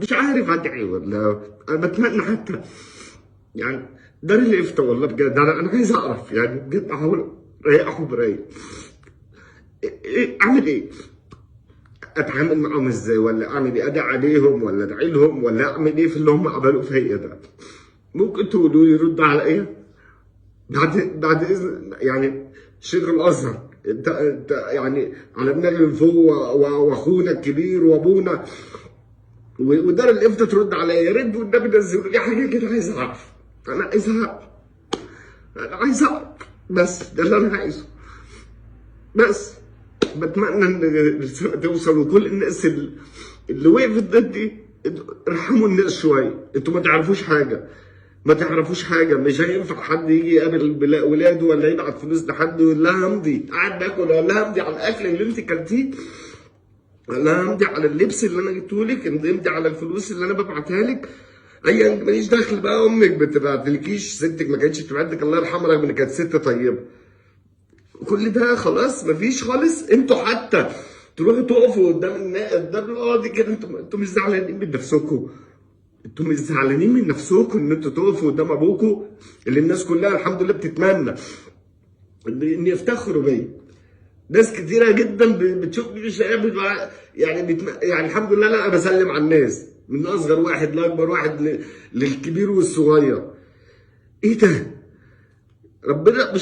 مش عارف ادعي ولا. انا بتمنى حتى يعني دار الافتاء والله بجد انا عايز اعرف يعني بجد، احاول اريحهم برايق. اعمل ايه؟ اتعامل معاهم ازاي؟ ولا اعمل ايه؟ ادعي عليهم ولا ادعي لهم ولا اعمل ايه في اللي هم عملوه فيا ده؟ ممكن تقولوا لي رد عليا بعد اذن يعني شيخ الازهر. انت يعني على دماغي من فوق، واخونا الكبير وابونا ودار الافتاء ترد عليا. يا ريت والنبي نزلوا لي حاجه كده، عايز اعرف. انا عايز اعرف بس ده اللي انا عايزه. بس بتمنى ان الرساله توصل، وكل الناس اللي وقفت ضدي ارحموا الناس شويه. انتوا ما تعرفوش حاجه، ما تعرفوش حاجه. مش هينفع حد يجي يقابل ولاده ولا يبعت فلوس لحد ويقول لها امضي قاعد باكل، ولا لها امضي على الاكل اللي انت كلتيه، ولا امضي على اللبس اللي انا جبته لك، امضي على الفلوس اللي انا ببعتها لك. ايا ماليش دخل بقى. امك بتبعتلكيش، ستك ما كانتش بتبعت لك، الله يرحمها رغم ان كانت ست طيبه. كل ده خلاص مفيش خالص. انتوا حتى تروحوا تقفوا قدام القاضي كده، انتوا مش زعلانين من نفسكم؟ انتوا مش زعلانين من نفسكم ان انتوا تقفوا قدام ابوكم اللي الناس كلها الحمد لله بتتمنى ان يفتخروا بيا؟ ناس كتيره جدا بتشوفني مش يعني الحمد لله انا بسلم على الناس من اصغر واحد لاكبر واحد للكبير والصغير. ايه ده؟ ربنا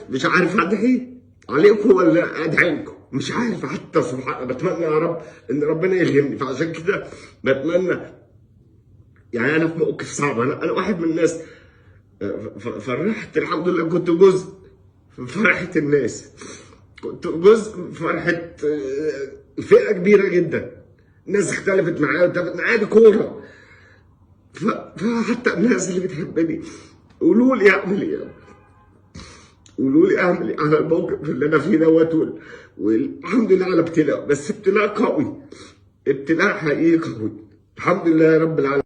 مش عارف ادعي عليكم ولا ادعي لكم، مش عارف حتى. سبحان، بتمنى يا رب ان ربنا يلهمني. فعشان كده بتمنى يعني. انا في موقف صعب، انا واحد من الناس فرحت الحمد لله، كنت جزء في فرحه الناس، كنت جزء في فرحه فئه كبيره جدا. ناس اختلفت معايا واتفقت معايا، دي كوره. فحتى الناس اللي بتحبني قولوا لي اعمل ايه، قولوا لي اعمل ايه على الموقف اللي انا فيه دوت. والحمد لله على ابتلاء، بس ابتلاء قوي، ابتلاء حقيقي قوي. الحمد لله يا رب العالمين.